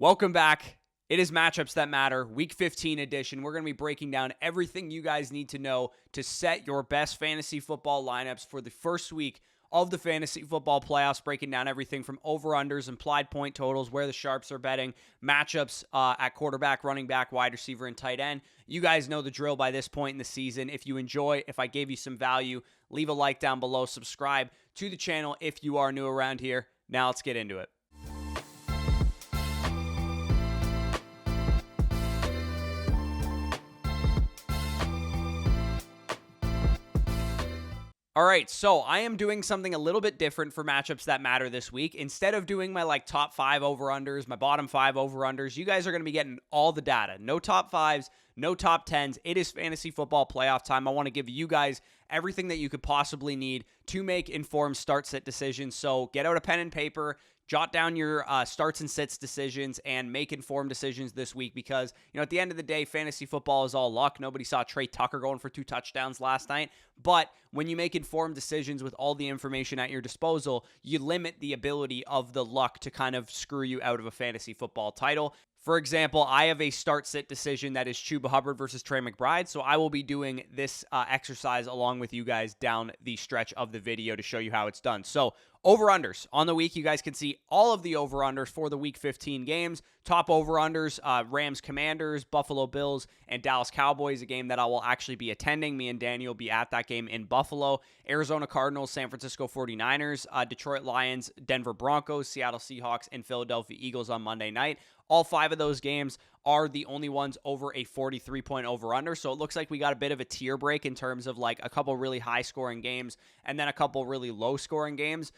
Welcome back. It is Matchups That Matter, Week 15 edition. We're going to be breaking down everything you guys need to know to set your best fantasy football lineups for the first week of the fantasy football playoffs, breaking down everything from over-unders, implied point totals, where the sharps are betting, matchups at quarterback, running back, wide receiver, and tight end. You guys know the drill by this point in the season. If you enjoy, if I gave you some value, leave a like down below, subscribe to the channel if you are new around here. Now let's get into it. All right, so I am doing something a little bit different for Matchups That Matter this week. Instead of doing my top 5 over-unders, my bottom 5 over-unders, you guys are going to be getting all the data. No top 5s, no top 10s. It is fantasy football playoff time. I want to give you guys everything that you could possibly need to make informed start-sit decisions. So get out a pen and paper, jot down your starts and sits decisions, and make informed decisions this week because, at the end of the day, fantasy football is all luck. Nobody saw Trey Tucker going for 2 touchdowns last night. But when you make informed decisions with all the information at your disposal, you limit the ability of the luck to kind of screw you out of a fantasy football title. For example, I have a start-sit decision that is Chuba Hubbard versus Trey McBride, so I will be doing this exercise along with you guys down the stretch of the video to show you how it's done. So, over-unders. On the week, you guys can see all of the over-unders for the Week 15 games. Top over-unders, Rams Commanders, Buffalo Bills, and Dallas Cowboys, a game that I will actually be attending. Me and Daniel will be at that game in Buffalo. Arizona Cardinals, San Francisco 49ers, Detroit Lions, Denver Broncos, Seattle Seahawks, and Philadelphia Eagles on Monday night. All 5 of those games are the only ones over a 43-point over-under, so it looks like we got a bit of a tier break in terms of a couple really high-scoring games and then a couple really low-scoring games.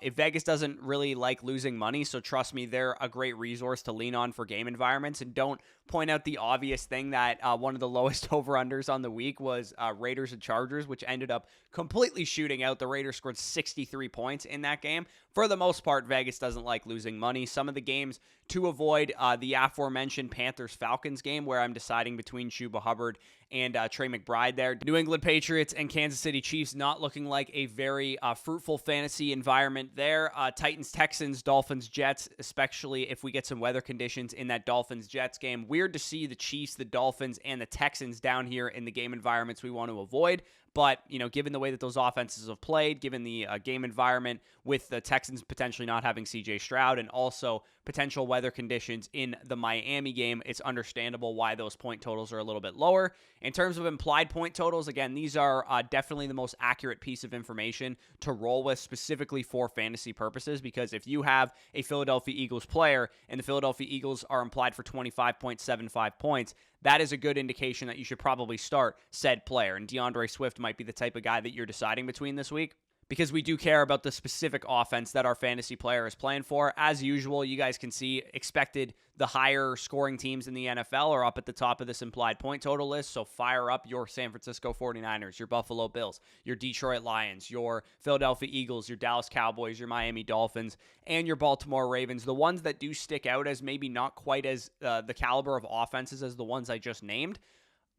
If Vegas doesn't really like losing money, so trust me, they're a great resource to lean on for game environments, and don't point out the obvious thing that one of the lowest over-unders on the week was Raiders and Chargers, which ended up completely shooting out. The Raiders scored 63 points in that game. For the most part, Vegas doesn't like losing money. Some of the games to avoid, the aforementioned Panthers-Falcons game, where I'm deciding between Chuba Hubbard and Trey McBride there. New England Patriots and Kansas City Chiefs not looking like a very fruitful fantasy environment there. Titans, Texans, Dolphins, Jets, especially if we get some weather conditions in that Dolphins-Jets game. Weird to see the Chiefs, the Dolphins, and the Texans down here in the game environments we want to avoid. But, given the way that those offenses have played, given the game environment with the Texans potentially not having C.J. Stroud and also potential weather conditions in the Miami game, it's understandable why those point totals are a little bit lower. In terms of implied point totals, again, these are definitely the most accurate piece of information to roll with specifically for fantasy purposes, because if you have a Philadelphia Eagles player and the Philadelphia Eagles are implied for 25.75 points, that is a good indication that you should probably start said player. And DeAndre Swift might be the type of guy that you're deciding between this week, because we do care about the specific offense that our fantasy player is playing for. As usual, you guys can see expected the higher scoring teams in the NFL are up at the top of this implied point total list. So fire up your San Francisco 49ers, your Buffalo Bills, your Detroit Lions, your Philadelphia Eagles, your Dallas Cowboys, your Miami Dolphins, and your Baltimore Ravens. The ones that do stick out as maybe not quite as the caliber of offenses as the ones I just named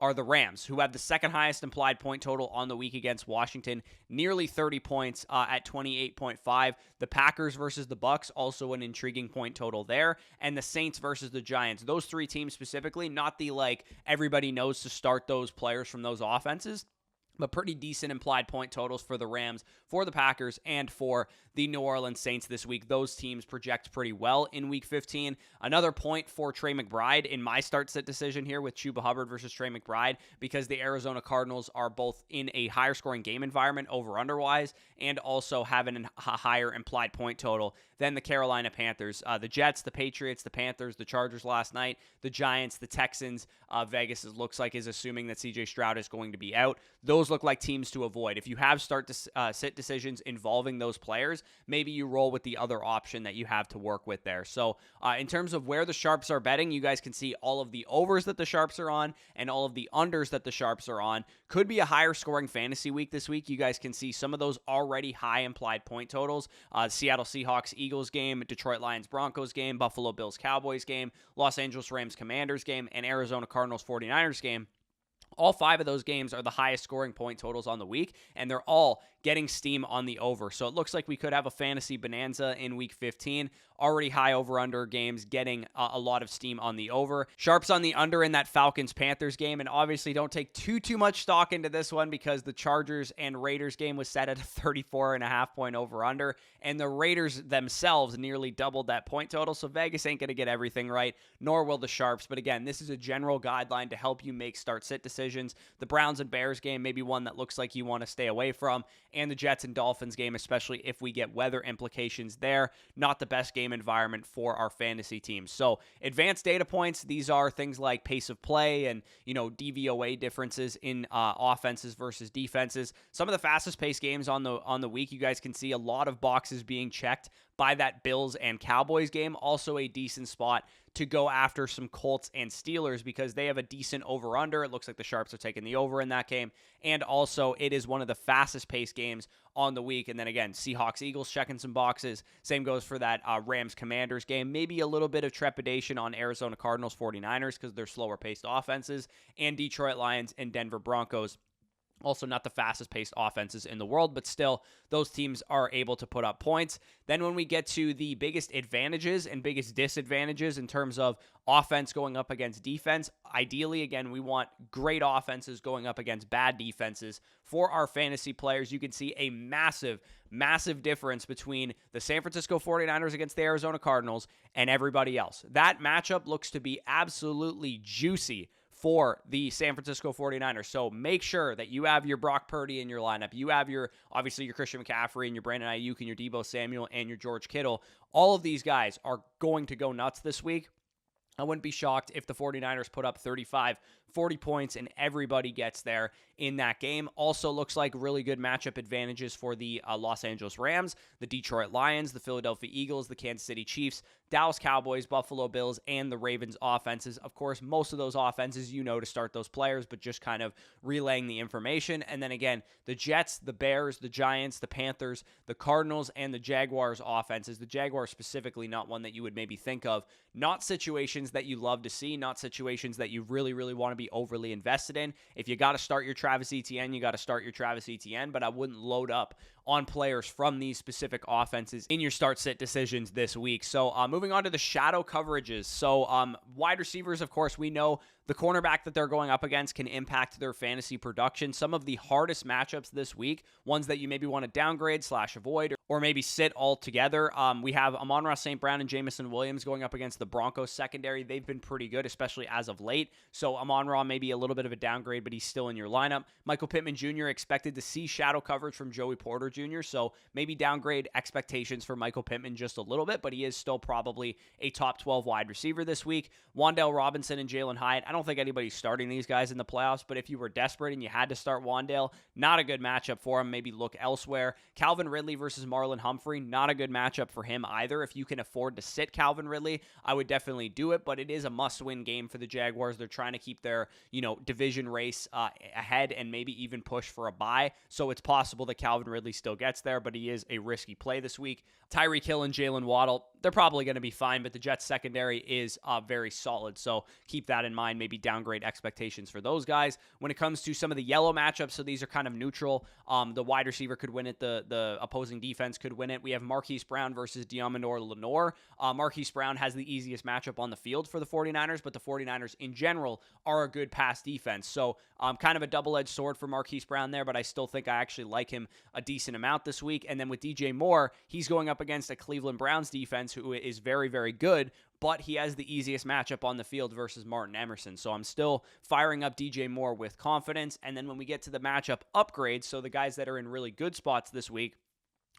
are the Rams, who have the second highest implied point total on the week against Washington, nearly 30 points at 28.5. The Packers versus the Bucks, also an intriguing point total there, and the Saints versus the Giants. Those 3 teams specifically, not the everybody knows to start those players from those offenses, but pretty decent implied point totals for the Rams, for the Packers, and for the New Orleans Saints this week. Those teams project pretty well in Week 15. Another point for Trey McBride in my start-sit decision here with Chuba Hubbard versus Trey McBride, because the Arizona Cardinals are both in a higher-scoring game environment over-under-wise and also having a higher implied point total than the Carolina Panthers. The Jets, the Patriots, the Panthers, the Chargers last night, the Giants, the Texans. Vegas looks like is assuming that C.J. Stroud is going to be out. Those look like teams to avoid. If you have start-to-sit decisions involving those players, maybe you roll with the other option that you have to work with there. So in terms of where the sharps are betting, you guys can see all of the overs that the sharps are on and all of the unders that the sharps are on. Could be a higher scoring fantasy week this week. You guys can see some of those already high implied point totals. Seattle Seahawks Eagles game, Detroit Lions Broncos game, Buffalo Bills Cowboys game, Los Angeles Rams Commanders game, and Arizona Cardinals 49ers game. All 5 of those games are the highest scoring point totals on the week, and they're all getting steam on the over. So it looks like we could have a fantasy bonanza in Week 15. already high over-under games getting a lot of steam on the over. Sharps on the under in that Falcons-Panthers game, and obviously don't take too much stock into this one because the Chargers and Raiders game was set at a 34.5 point over-under, and the Raiders themselves nearly doubled that point total, so Vegas ain't going to get everything right, nor will the Sharps. But again, this is a general guideline to help you make start-sit decisions. The Browns and Bears game may be one that looks like you want to stay away from, and the Jets and Dolphins game, especially if we get weather implications there. Not the best game environment for our fantasy teams. So advanced data points, these are things like pace of play and, DVOA differences in offenses versus defenses. Some of the fastest paced games on the week, you guys can see a lot of boxes being checked by that Bills and Cowboys game. Also a decent spot to go after some Colts and Steelers because they have a decent over-under. It looks like the Sharps are taking the over in that game. And also, it is one of the fastest-paced games on the week. And then again, Seahawks-Eagles checking some boxes. Same goes for that Rams-Commanders game. Maybe a little bit of trepidation on Arizona Cardinals-49ers because they're slower-paced offenses. And Detroit Lions and Denver Broncos. Also not the fastest paced offenses in the world, but still those teams are able to put up points. Then when we get to the biggest advantages and biggest disadvantages in terms of offense going up against defense, ideally, again, we want great offenses going up against bad defenses. For our fantasy players, you can see a massive difference between the San Francisco 49ers against the Arizona Cardinals and everybody else. That matchup looks to be absolutely juicy for the San Francisco 49ers. So make sure that you have your Brock Purdy in your lineup. You have obviously your Christian McCaffrey and your Brandon Ayuk and your Deebo Samuel and your George Kittle. All of these guys are going to go nuts this week. I wouldn't be shocked if the 49ers put up 35, 40 points and everybody gets there in that game. Also looks like really good matchup advantages for the Los Angeles Rams, the Detroit Lions, the Philadelphia Eagles, the Kansas City Chiefs, Dallas Cowboys, Buffalo Bills, and the Ravens offenses. Of course, most of those offenses to start those players, but just kind of relaying the information. And then again, the Jets, the Bears, the Giants, the Panthers, the Cardinals, and the Jaguars offenses. The Jaguars specifically, not one that you would maybe think of. Not situations that you love to see, not situations that you really, really want to be overly invested in. If you got to start your Travis Etienne, you got to start your Travis Etienne, but I wouldn't load up on players from these specific offenses in your start-sit decisions this week. So moving on to the shadow coverages. So wide receivers, of course, we know the cornerback that they're going up against can impact their fantasy production. Some of the hardest matchups this week, ones that you maybe want to downgrade / avoid or maybe sit altogether. We have Amon-Ra St. Brown and Jamison Williams going up against the Broncos secondary. They've been pretty good, especially as of late. So Amon-Ra may be a little bit of a downgrade, but he's still in your lineup. Michael Pittman Jr. expected to see shadow coverage from Joey Porter Jr., so maybe downgrade expectations for Michael Pittman just a little bit, but he is still probably a top 12 wide receiver this week. Wan'Dale Robinson and Jalen Hyatt. I don't think anybody's starting these guys in the playoffs, but if you were desperate and you had to start Wan'Dale, not a good matchup for him. Maybe look elsewhere. Calvin Ridley versus Marlon Humphrey, not a good matchup for him either. If you can afford to sit Calvin Ridley, I would definitely do it, but it is a must-win game for the Jaguars. They're trying to keep their, division race ahead and maybe even push for a bye, so it's possible that Calvin Ridley still gets there, but he is a risky play this week. Tyreek Hill and Jalen Waddle, they're probably going to be fine, but the Jets secondary is very solid, so keep that in mind. Maybe downgrade expectations for those guys. When it comes to some of the yellow matchups, so these are kind of neutral. The wide receiver could win it. The opposing defense could win it. We have Marquise Brown versus Deommodore Lenoir. Marquise Brown has the easiest matchup on the field for the 49ers, but the 49ers in general are a good pass defense. So kind of a double-edged sword for Marquise Brown there, but I still think I actually like him a decent amount this week. And then with DJ Moore, he's going up against a Cleveland Browns defense who is very, very good, but he has the easiest matchup on the field versus Martin Emerson. So I'm still firing up DJ Moore with confidence. And then when we get to the matchup upgrades, so the guys that are in really good spots this week,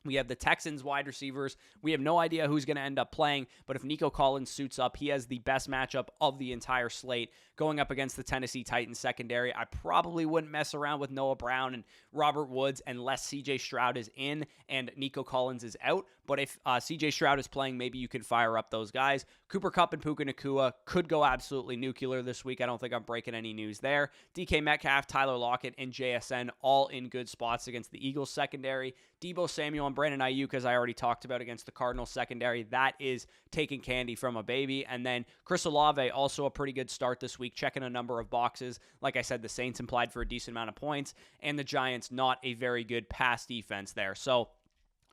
we have the Texans wide receivers. We have no idea who's going to end up playing, but if Nico Collins suits up, he has the best matchup of the entire slate going up against the Tennessee Titans secondary. I probably wouldn't mess around with Noah Brown and Robert Woods unless CJ Stroud is in and Nico Collins is out, but if CJ Stroud is playing, maybe you can fire up those guys. Cooper Kupp and Puka Nacua could go absolutely nuclear this week. I don't think I'm breaking any news there. DK Metcalf, Tyler Lockett, and JSN all in good spots against the Eagles secondary. Deebo Samuel and Brandon Ayuk, as I already talked about, against the Cardinals secondary. That is taking candy from a baby. And then Chris Olave, also a pretty good start this week, checking a number of boxes. Like I said, the Saints implied for a decent amount of points, and the Giants not a very good pass defense there. So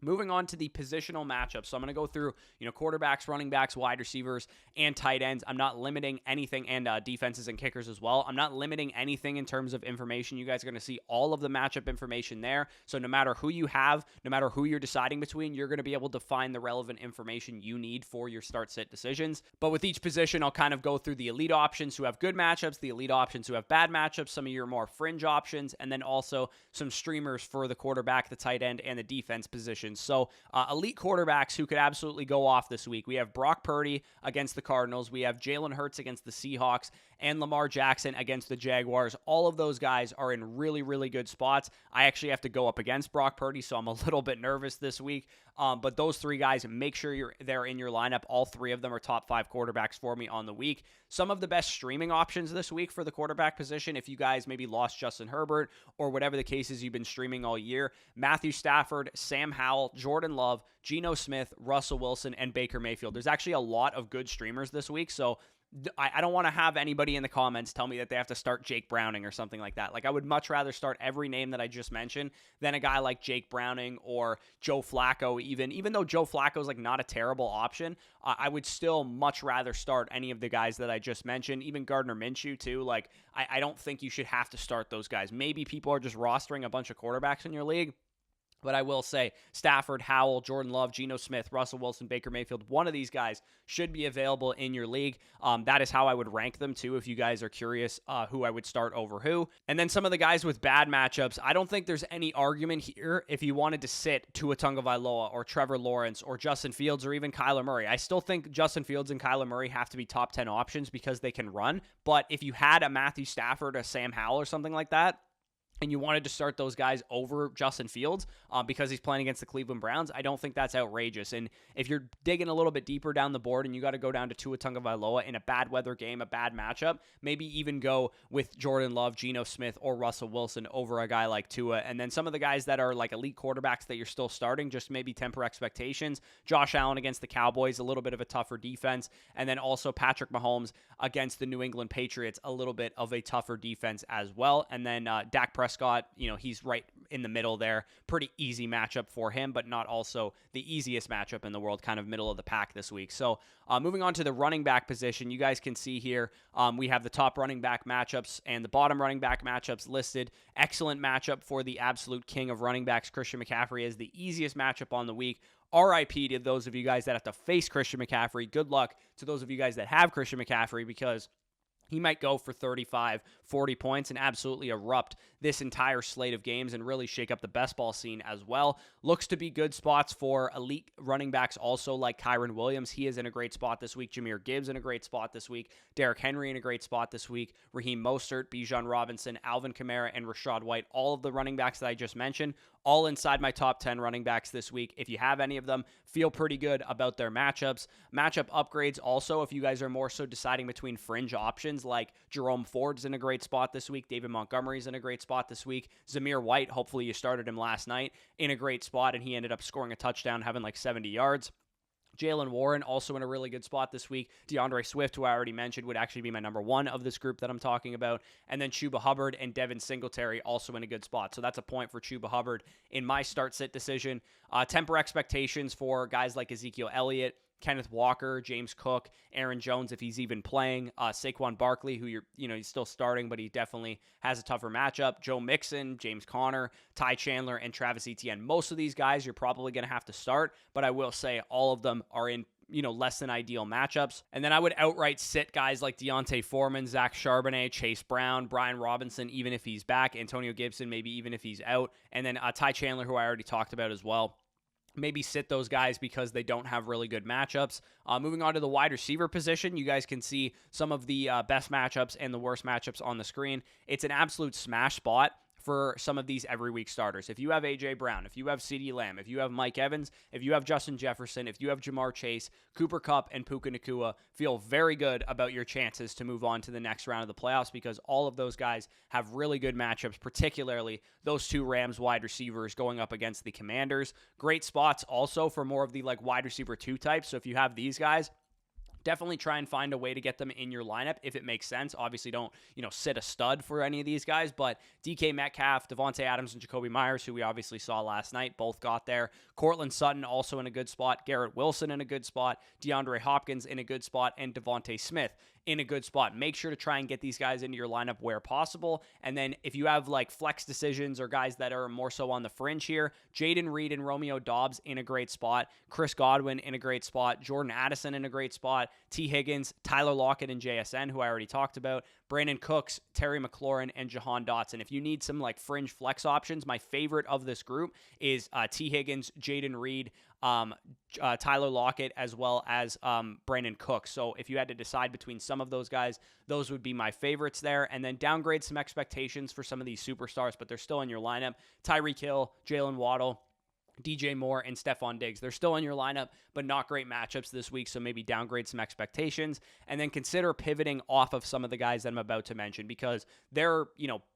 Moving on to the positional matchups. So I'm going to go through, quarterbacks, running backs, wide receivers, and tight ends. I'm not limiting anything, and defenses and kickers as well. I'm not limiting anything in terms of information. You guys are going to see all of the matchup information there. So no matter who you have, no matter who you're deciding between, you're going to be able to find the relevant information you need for your start-sit decisions. But with each position, I'll kind of go through the elite options who have good matchups, the elite options who have bad matchups, some of your more fringe options, and then also some streamers for the quarterback, the tight end, and the defense position. So elite quarterbacks who could absolutely go off this week. We have Brock Purdy against the Cardinals. We have Jalen Hurts against the Seahawks and Lamar Jackson against the Jaguars. All of those guys are in really, really good spots. I actually have to go up against Brock Purdy, so I'm a little bit nervous this week. But those three guys, make sure they're in your lineup. All three of them are top 5 quarterbacks for me on the week. Some of the best streaming options this week for the quarterback position, if you guys maybe lost Justin Herbert or whatever the case is you've been streaming all year, Matthew Stafford, Sam Howell, Jordan Love, Geno Smith, Russell Wilson, and Baker Mayfield. There's actually a lot of good streamers this week, so I don't want to have anybody in the comments tell me that they have to start Jake Browning or something like that. Like, I would much rather start every name that I just mentioned than a guy like Jake Browning or Joe Flacco even though Joe Flacco is like not a terrible option. I would still much rather start any of the guys that I just mentioned, even Gardner Minshew too. Like, I don't think you should have to start those guys. Maybe people are just rostering a bunch of quarterbacks in your league. But I will say Stafford, Howell, Jordan Love, Geno Smith, Russell Wilson, Baker Mayfield, one of these guys should be available in your league. That is how I would rank them too, if you guys are curious who I would start over who. And then some of the guys with bad matchups, I don't think there's any argument here if you wanted to sit Tua Tagovailoa or Trevor Lawrence or Justin Fields or even Kyler Murray. I still think Justin Fields and Kyler Murray have to be top 10 options because they can run. But if you had a Matthew Stafford, a Sam Howell or something like that, and you wanted to start those guys over Justin Fields because he's playing against the Cleveland Browns, I don't think that's outrageous. And if you're digging a little bit deeper down the board and you got to go down to Tua Tagovailoa in a bad weather game, a bad matchup, maybe even go with Jordan Love, Geno Smith, or Russell Wilson over a guy like Tua. And then some of the guys that are like elite quarterbacks that you're still starting, just maybe temper expectations. Josh Allen against the Cowboys, a little bit of a tougher defense. And then also Patrick Mahomes against the New England Patriots, a little bit of a tougher defense as well. And then Dak Prescott, he's right in the middle there. Pretty easy matchup for him, but not also the easiest matchup in the world, kind of middle of the pack this week. So moving on to the running back position, you guys can see here we have the top running back matchups and the bottom running back matchups listed. Excellent matchup for the absolute king of running backs, Christian McCaffrey, is the easiest matchup on the week. RIP to those of you guys that have to face Christian McCaffrey. Good luck to those of you guys that have Christian McCaffrey, because he might go for 35, 40 points and absolutely erupt this entire slate of games and really shake up the best ball scene as well. Looks to be good spots for elite running backs also, like Kyren Williams. He is in a great spot this week. Jahmyr Gibbs in a great spot this week. Derrick Henry in a great spot this week. Raheem Mostert, Bijan Robinson, Alvin Kamara, and Rachaad White. All of the running backs that I just mentioned, all inside my top 10 running backs this week. If you have any of them, feel pretty good about their matchups. Matchup upgrades also, if you guys are more so deciding between fringe options, like Jerome Ford's in a great spot this week. David Montgomery's in a great spot this week. Zamir White, hopefully you started him last night, in a great spot, and he ended up scoring a touchdown, having like 70 yards. Jaylen Warren also in a really good spot this week. DeAndre Swift, who I already mentioned, would actually be my number one of this group that I'm talking about. And then Chuba Hubbard and Devin Singletary also in a good spot. So that's a point for Chuba Hubbard in my start-sit decision. Temper expectations for guys like Ezekiel Elliott, Kenneth Walker, James Cook, Aaron Jones, if he's even playing, Saquon Barkley, who he's still starting, but he definitely has a tougher matchup. Joe Mixon, James Conner, Ty Chandler, and Travis Etienne. Most of these guys you're probably going to have to start, but I will say all of them are in less than ideal matchups. And then I would outright sit guys like Deontay Foreman, Zach Charbonnet, Chase Brown, Brian Robinson, even if he's back, Antonio Gibson, maybe even if he's out, and then Ty Chandler, who I already talked about as well. Maybe sit those guys because they don't have really good matchups. Moving on to the wide receiver position, you guys can see some of the best matchups and the worst matchups on the screen. It's an absolute smash spot for some of these every week starters. If you have A.J. Brown, if you have CeeDee Lamb, if you have Mike Evans, if you have Justin Jefferson, if you have Jamar Chase, Cooper Kupp, and Puka Nacua, feel very good about your chances to move on to the next round of the playoffs, because all of those guys have really good matchups, particularly those two Rams wide receivers going up against the Commanders. Great spots also for more of the wide receiver 2 types. So if you have these guys, definitely try and find a way to get them in your lineup if it makes sense. Obviously, don't, sit a stud for any of these guys, but DK Metcalf, Devontae Adams, and Jacoby Myers, who we obviously saw last night, both got there. Cortland Sutton also in a good spot. Garrett Wilson in a good spot. DeAndre Hopkins in a good spot. And Devontae Smith in a good spot. Make sure to try and get these guys into your lineup where possible. And then if you have like flex decisions or guys that are more so on the fringe here, Jaden Reed and Romeo Doubs in a great spot. Chris Godwin in a great spot. Jordan Addison in a great spot. T. Higgins, Tyler Lockett, and JSN, who I already talked about. Brandon Cooks, Terry McLaurin, and Jahan Dotson. If you need some like fringe flex options, my favorite of this group is T. Higgins, Jaden Reed, Tyler Lockett, as well as Brandon Cooks. So if you had to decide between some of those guys, those would be my favorites there. And then downgrade some expectations for some of these superstars, but they're still in your lineup. Tyreek Hill, Jalen Waddle, DJ Moore, and Stephon Diggs. They're still in your lineup, but not great matchups this week, so maybe downgrade some expectations. And then consider pivoting off of some of the guys that I'm about to mention, because they're,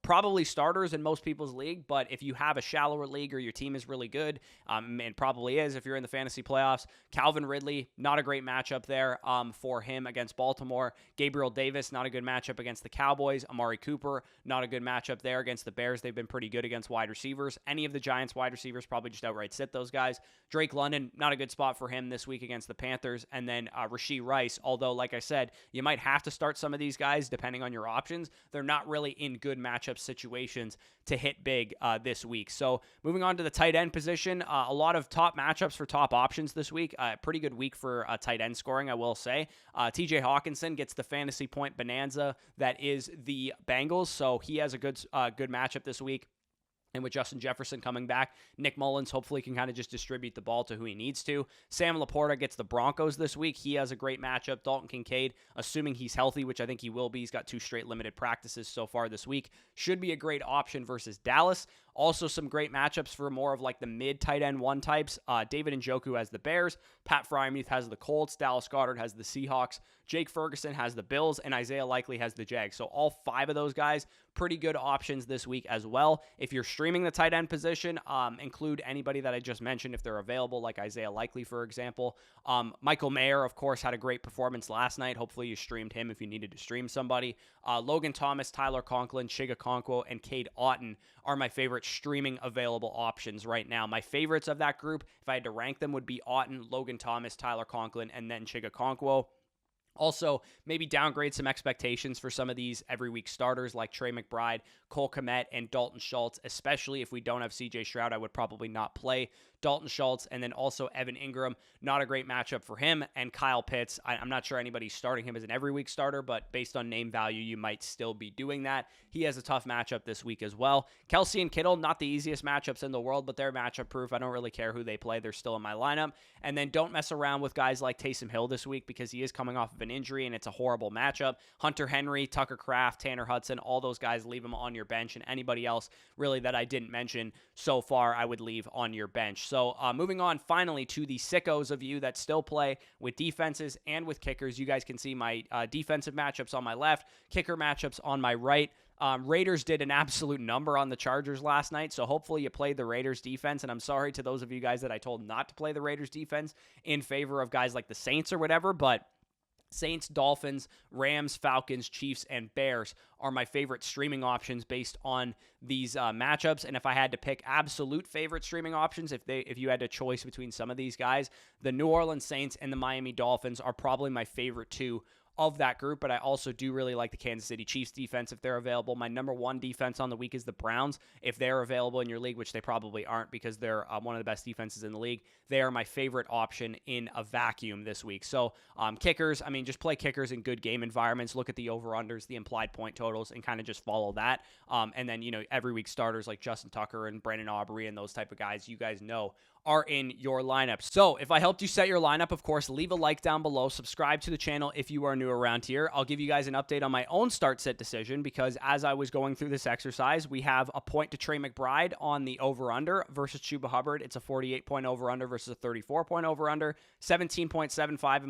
probably starters in most people's league, but if you have a shallower league or your team is really good, and probably is if you're in the fantasy playoffs, Calvin Ridley, not a great matchup there for him against Baltimore. Gabriel Davis, not a good matchup against the Cowboys. Amari Cooper, not a good matchup there against the Bears. They've been pretty good against wide receivers. Any of the Giants wide receivers, probably just outright sit those guys. Drake London, not a good spot for him this week against the Panthers. And then Rashee Rice, although, like I said, you might have to start some of these guys depending on your options. They're not really in good matchup situations to hit big this week. So moving on to the tight end position, a lot of top matchups for top options this week. Pretty good week for tight end scoring, I will say. TJ Hawkinson gets the fantasy point bonanza that is the Bengals, so he has a good matchup this week. And with Justin Jefferson coming back, Nick Mullins hopefully can kind of just distribute the ball to who he needs to. Sam Laporta gets the Broncos this week. He has a great matchup. Dalton Kincaid, assuming he's healthy, which I think he will be. He's got 2 straight limited practices so far this week. Should be a great option versus Dallas. Also some great matchups for more of like the mid tight end 1 types. David Njoku has the Bears. Pat Freiermuth has the Colts. Dallas Goedert has the Seahawks. Jake Ferguson has the Bills. And Isaiah Likely has the Jags. So all 5 of those guys, pretty good options this week as well. If you're streaming the tight end position, include anybody that I just mentioned if they're available, like Isaiah Likely, for example. Michael Mayer, of course, had a great performance last night. Hopefully you streamed him if you needed to stream somebody. Logan Thomas, Tyler Conklin, Shiga Okonkwo, and Cade Otton are my favorite streaming available options right now. My favorites of that group, if I had to rank them, would be Otton, Logan Thomas, Tyler Conklin, and then Shiga Okonkwo. Also, maybe downgrade some expectations for some of these every week starters like Trey McBride, Cole Kmet, and Dalton Schultz, especially if we don't have CJ Stroud. I would probably not play Dalton Schultz. And then also Evan Ingram, not a great matchup for him. And Kyle Pitts, I'm not sure anybody's starting him as an every week starter, but based on name value, you might still be doing that. He has a tough matchup this week as well. Kelsey and Kittle, not the easiest matchups in the world, but they're matchup proof. I don't really care who they play. They're still in my lineup. And then don't mess around with guys like Taysom Hill this week because he is coming off of an injury and it's a horrible matchup. Hunter Henry, Tucker Kraft, Tanner Hudson, all those guys, leave them on your bench. And anybody else really that I didn't mention so far, I would leave on your bench. So moving on finally to the sickos of you that still play with defenses and with kickers. You guys can see my defensive matchups on my left, kicker matchups on my right. Raiders did an absolute number on the Chargers last night, so hopefully you played the Raiders defense, and I'm sorry to those of you guys that I told not to play the Raiders defense in favor of guys like the Saints or whatever, but Saints, Dolphins, Rams, Falcons, Chiefs, and Bears are my favorite streaming options based on these matchups. And if I had to pick absolute favorite streaming options, if you had a choice between some of these guys, the New Orleans Saints and the Miami Dolphins are probably my favorite 2 of that group, but I also do really like the Kansas City Chiefs defense if they're available. My number 1 defense on the week is the Browns. If they're available in your league, which they probably aren't because they're one of the best defenses in the league, they are my favorite option in a vacuum this week. So kickers, just play kickers in good game environments. Look at the over-unders, the implied point totals, and kind of just follow that. And then, every week starters like Justin Tucker and Brandon Aubrey and those type of guys, you guys know are in your lineup. So if I helped you set your lineup, of course, leave a like down below, subscribe to the channel if you are new around here. I'll give you guys an update on my own start sit decision because as I was going through this exercise, we have a point to Trey McBride on the over-under versus Chuba Hubbard. It's a 48-point over-under versus a 34-point over-under. 17.75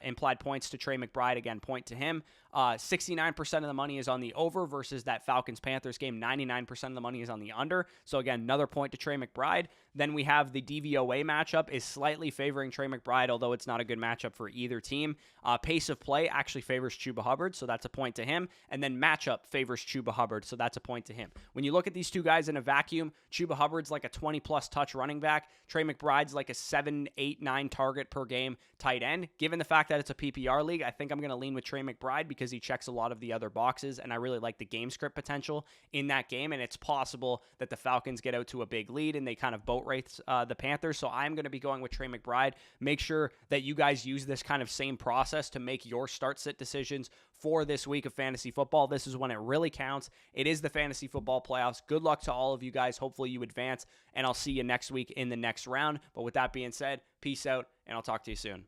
implied points to Trey McBride. Again, point to him. 69% of the money is on the over versus that Falcons-Panthers game. 99% of the money is on the under. So again, another point to Trey McBride. Then we have the DVOA matchup is slightly favoring Trey McBride, although it's not a good matchup for either team. Pace of play actually favors Chuba Hubbard, so that's a point to him. And then matchup favors Chuba Hubbard, so that's a point to him. When you look at these two guys in a vacuum, Chuba Hubbard's like a 20-plus touch running back. Trey McBride's like a 7, 8, 9 target per game tight end. Given the fact that it's a PPR league, I think I'm going to lean with Trey McBride because he checks a lot of the other boxes, and I really like the game script potential in that game, and it's possible that the Falcons get out to a big lead and they kind of boat race the Panthers, so I'm going to be going with Trey McBride. Make sure that you guys use this kind of same process to make your start-sit decisions for this week of fantasy football. This is when it really counts. It is the fantasy football playoffs. Good luck to all of you guys. Hopefully you advance, and I'll see you next week in the next round. But with that being said, peace out, and I'll talk to you soon.